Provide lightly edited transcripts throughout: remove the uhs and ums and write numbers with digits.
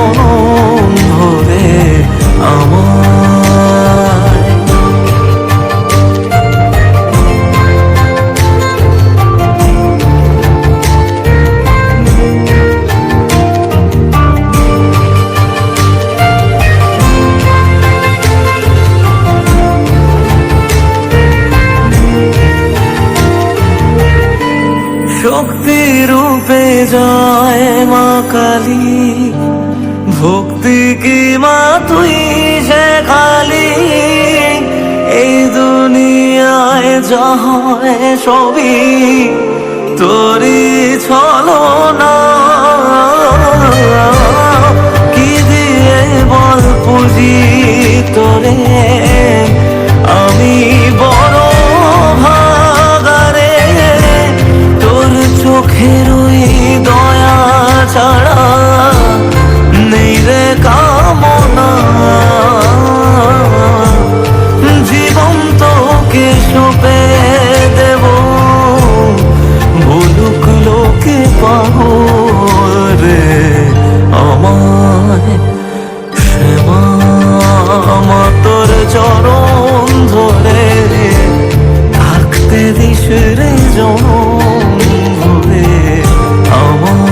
জনম ভরে আমায়। শক্তি রূপে জয় মা কালী, ভক্তি কি মা তুই শেখালি। এই দুনিয়ায় যা হয় সবই তোরই ছলনা। কি দিয়ে বল পুজি তোরে, আমি বড় ভাগারে। তোর চোখের ওই দয়া ছাড়া নেই রে কামনা। জীবন তোকে সঁপে দেব, বলুক লোকে পাবো রে আমায়। শ্যামা মা তোর চরণ ধরে থাকতে দিস রে জনম ভরে আমায়।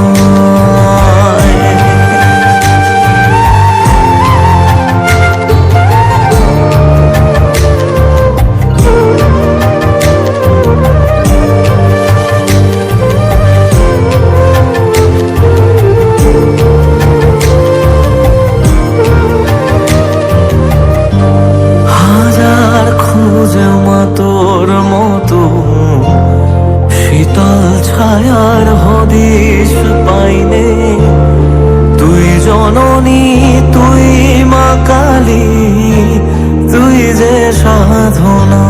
হাজার খুঁজে মা তোর মতো শীতল ছায়ার হদিশ পাইনে। তুই জননী তুই মা কালী, তুই যে সাধনা।